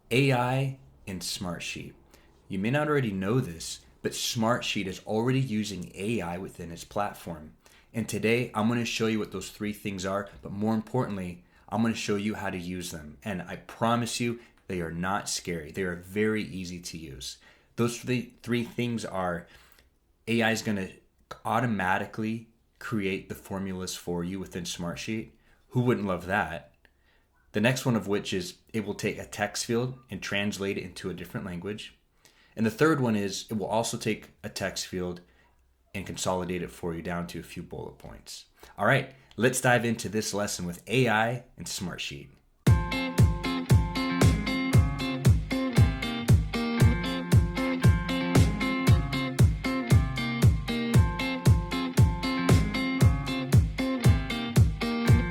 AI in Smartsheet. You may not already know this, but Smartsheet is already using AI within its platform. And today I'm going to show you what those three things are, but more importantly, I'm going to show you how to use them. And I promise you, they are not scary. They are very easy to use. Those three things are AI is going to automatically create the formulas for you within Smartsheet. Who wouldn't love that? The next one of which is it will take a text field and translate it into a different language. And the third one is it will also take a text field and consolidate it for you down to a few bullet points. All right, let's dive into this lesson with AI and Smartsheet.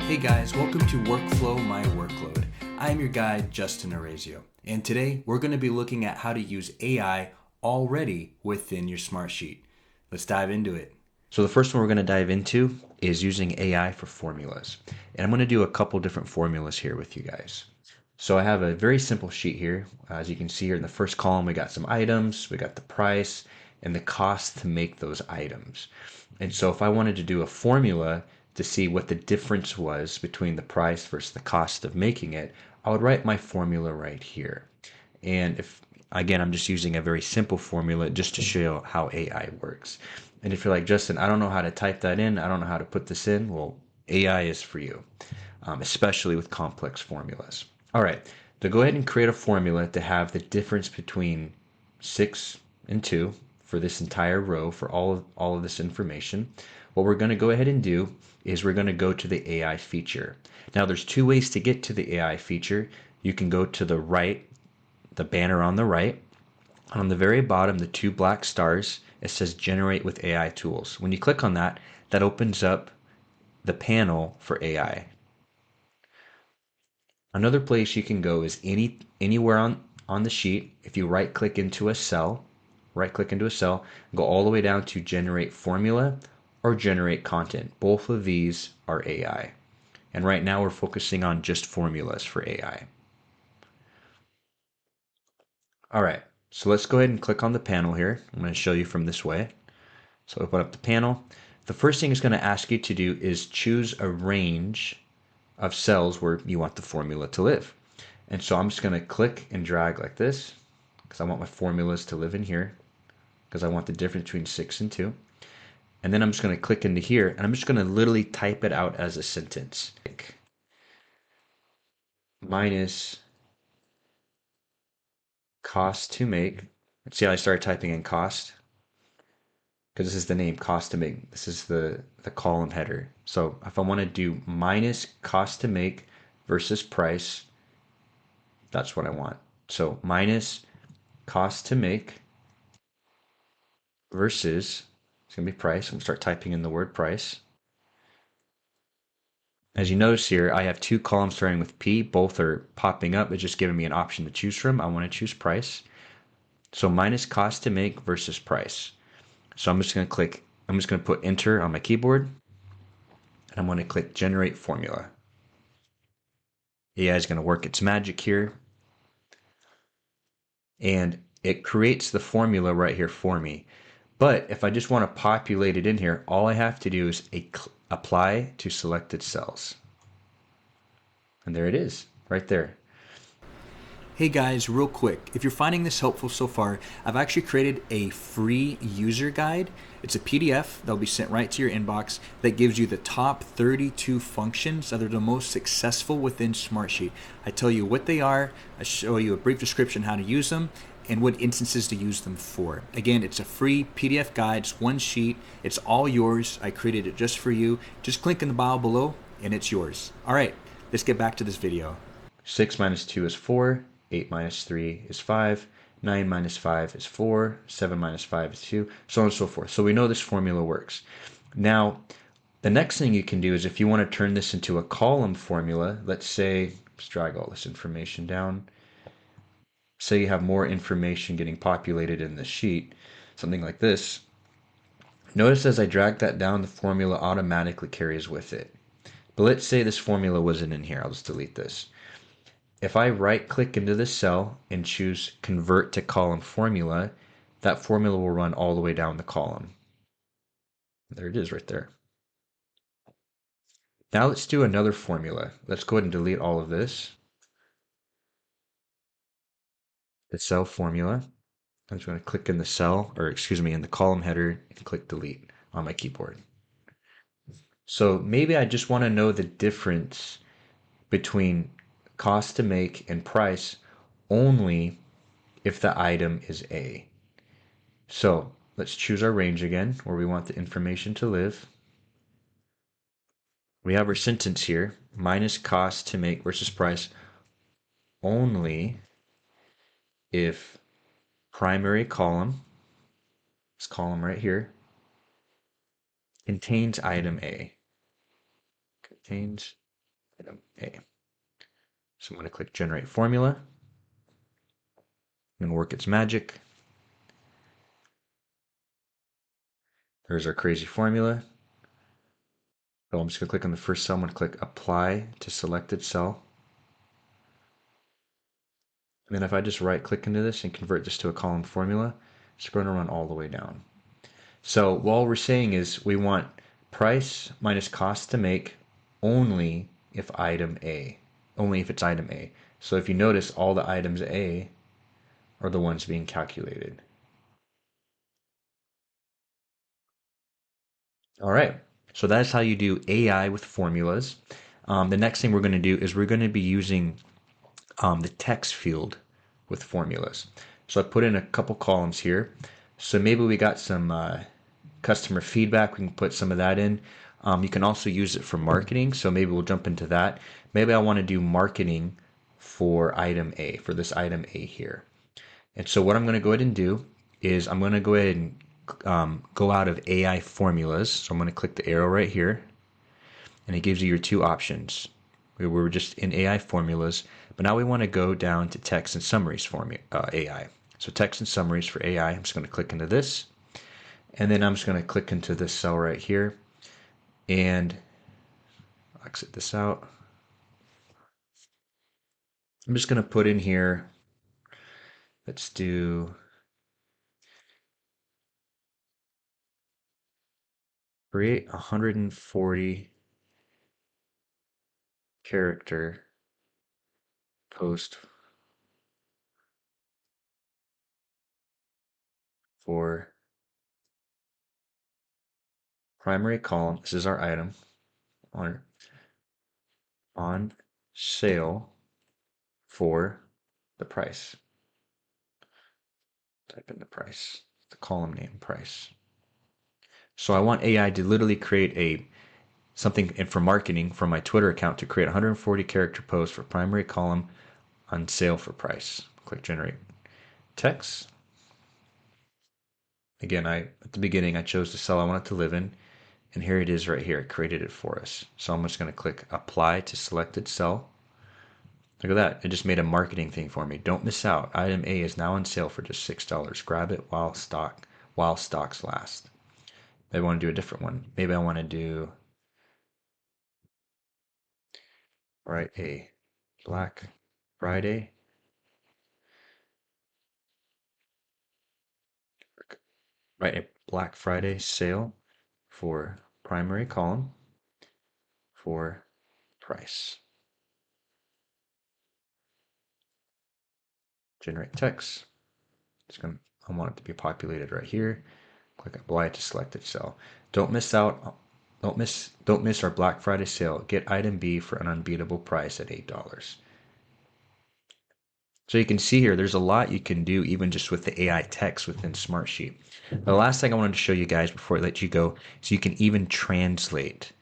Hey guys, welcome to Workflow My Workload. I am your guide, Justin Orazio, and today we're going to be looking at how to use AI already within your Smartsheet. Let's dive into it. So the first one we're going to dive into is using AI for formulas. And I'm going to do a couple different formulas here with you guys. So I have a very simple sheet here. As you can see here in the first column, we got some items, we got the price, and the cost to make those items. And so if I wanted to do a formula to see what the difference was between the price versus the cost of making it, I would write my formula right here. And if, again, I'm just using a very simple formula just to show how AI works. And if you're like, Justin, I don't know how to type that in, I don't know how to put this in, well, AI is for you, especially with complex formulas. All right, so go ahead and create a formula to have the difference between 6 and 2 for this entire row for all of this information. What we're going to go ahead and do is we're going to go to the AI feature. Now there's two ways to get to the AI feature. You can go to the right, the banner on the right. On the very bottom, the two black stars, it says Generate with AI Tools. When you click on that, that opens up the panel for AI. Another place you can go is anywhere on the sheet. If you right click into a cell, go all the way down to Generate Formula or Generate Content. Both of these are AI. And right now we're focusing on just formulas for AI. All right, so let's go ahead and click on the panel here. I'm going to show you from this way. So open up the panel. The first thing it's going to ask you to do is choose a range of cells where you want the formula to live. And so I'm just going to click and drag like this because I want my formulas to live in here because I want the difference between 6 and 2. And then I'm just going to click into here and I'm just going to literally type it out as a sentence. Minus cost to make. Let's see how I started typing in cost, because this is the name, cost to make. This is the column header. So if I want to do minus cost to make versus price, that's what I want. So minus cost to make versus, it's going to be price. I'm going to start typing in the word price. As you notice here, I have two columns starting with P. Both are popping up. It's just giving me an option to choose from. I want to choose price. So minus cost to make versus price. So I'm just going to put enter on my keyboard. And I'm going to click generate formula. AI is going to work its magic here. And it creates the formula right here for me. But if I just want to populate it in here, all I have to do is apply to selected cells. And there it is, right there. Hey guys, real quick, if you're finding this helpful so far, I've actually created a free user guide. It's a PDF that'll be sent right to your inbox that gives you the top 32 functions that are the most successful within Smartsheet. I tell you what they are, I show you a brief description how to use them, and what instances to use them for. Again, it's a free PDF guide, it's one sheet, it's all yours. I created it just for you. Just click in the bio below and it's yours. All right, let's get back to this video. 6 minus 2 is 4. 8 minus 3 is 5, 9 minus 5 is 4, 7 minus 5 is 2, so on and so forth. So we know this formula works. Now, the next thing you can do is if you want to turn this into a column formula, let's say, let's drag all this information down. Say you have more information getting populated in the sheet, something like this. Notice as I drag that down, the formula automatically carries with it. But let's say this formula wasn't in here. I'll just delete this. if I right click into this cell and choose convert to column formula, that formula will run all the way down the column. There it is right there. Now let's do another formula. Let's go ahead and delete all of this. The cell formula. I'm just going to click in the cell, or excuse me, in the column header and click delete on my keyboard. So maybe I just want to know the difference between cost to make and price only if the item is A. So let's choose our range again, where we want the information to live. We have our sentence here, minus cost to make versus price only if primary column, this column right here, contains item A. Contains item A. So I'm going to click generate formula. I'm going to work its magic. There's our crazy formula. So I'm just going to click on the first cell. I'm going to click apply to selected cell. And then if I just right click into this and convert this to a column formula, it's going to run all the way down. So what all we're saying is we want price minus cost to make only if item A, only if it's item A. So if you notice, all the items A are the ones being calculated. All right, so that's how you do AI with formulas. The next thing we're going to do is we're going to be using the text field with formulas. So I put in a couple columns here. So maybe we got some customer feedback. We can put some of that in. You can also use it for marketing. So maybe we'll jump into that. Maybe I want to do marketing for item A, for this item A here. And so what I'm going to go ahead and do is I'm going to go ahead and go out of AI formulas. So I'm going to click the arrow right here, and it gives you your two options. We were just in AI formulas, but now we want to go down to text and summaries AI. So text and summaries for AI, I'm just going to click into this, and then I'm just going to click into this cell right here, and exit this out. I'm just going to put in here, let's do create 140 character post for primary column. This is our item on sale for the price. Type in the price, the column name price. So I want AI to literally create something for marketing from my Twitter account to create 140 character post for primary column on sale for price. Click generate text. Again, at the beginning I chose the cell I want it to live in, and here it is right here. It created it for us. So I'm just going to click apply to selected cell. Look at that. It just made a marketing thing for me. Don't miss out. Item A is now on sale for just $6. Grab it while stocks last. Maybe I want to do a different one. Maybe I want to do a Black Friday. A Black Friday sale for primary column for price. Generate text. I want it to be populated right here. Click apply to selected cell. Don't miss out. Don't miss our Black Friday sale. Get item B for an unbeatable price at $8. So you can see here, there's a lot you can do even just with the AI text within Smartsheet. The last thing I wanted to show you guys before I let you go is you can even translate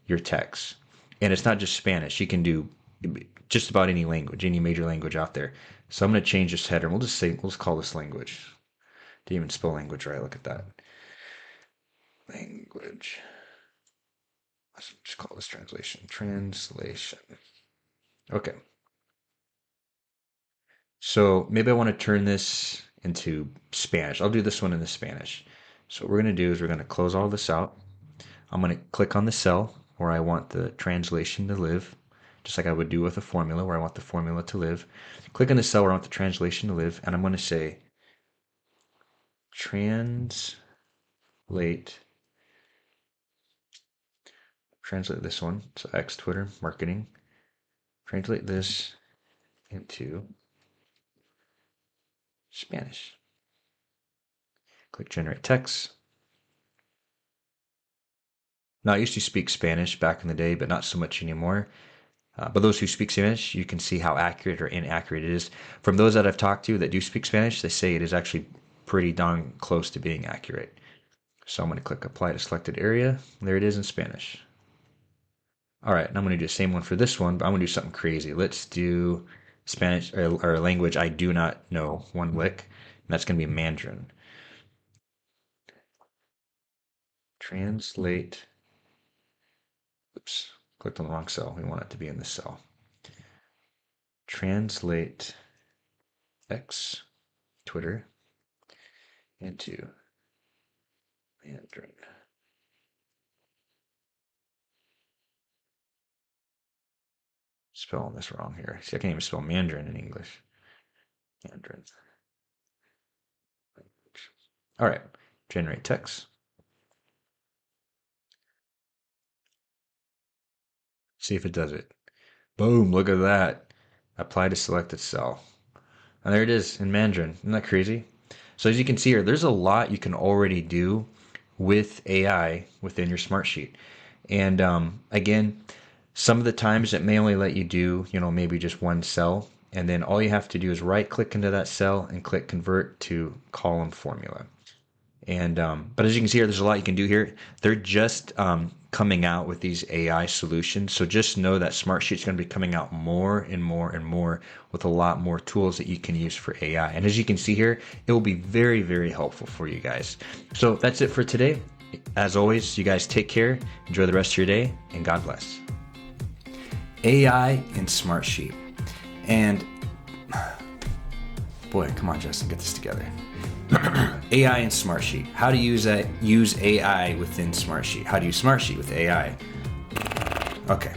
your text. And it's not just Spanish. You can do just about any language, any major language out there. So I'm going to change this header. We'll just call this language. Didn't even spell language right. Look at that. Language. Let's just call this translation. Translation. Okay. So maybe I want to turn this into Spanish. I'll do this one in the Spanish. So what we're going to do is we're going to close all this out. I'm going to click on the cell where I want the translation to live. just like I would do with a formula where I want the formula to live. Click on the cell where I want the translation to live, and I'm going to say translate this one. So X, Twitter, marketing. Translate this into Spanish. Click generate text. Now, I used to speak Spanish back in the day, but not so much anymore. But those who speak Spanish, you can see how accurate or inaccurate it is. From those that I've talked to that do speak Spanish, they say it is actually pretty darn close to being accurate. So I'm going to click apply to selected area. There it is in Spanish. All right, and I'm going to do the same one for this one, but I'm going to do something crazy. Let's do Spanish or a language I do not know, one lick, and that's going to be Mandarin. Translate. Oops, clicked on the wrong cell. We want it to be in this cell. Translate X, Twitter, into Mandarin. Spelling this wrong here. See, I can't even spell Mandarin in English. Mandarin. All right, generate text. See if it does it. Boom, look at that. Apply to selected cell. And there it is in Mandarin. Isn't that crazy? So as you can see here, there's a lot you can already do with AI within your Smartsheet. And again, some of the times it may only let you do, maybe just one cell. And then all you have to do is right click into that cell and click convert to column formula. And but as you can see here, there's a lot you can do here. They're just coming out with these AI solutions. So just know that Smartsheet's going to be coming out more and more and more with a lot more tools that you can use for AI. And as you can see here, it will be very, very helpful for you guys. So that's it for today. As always, you guys take care, enjoy the rest of your day, and God bless. AI in Smartsheet. And boy, come on, Justin, get this together. AI in Smartsheet. How to use AI within Smartsheet. How to use Smartsheet with AI. Okay.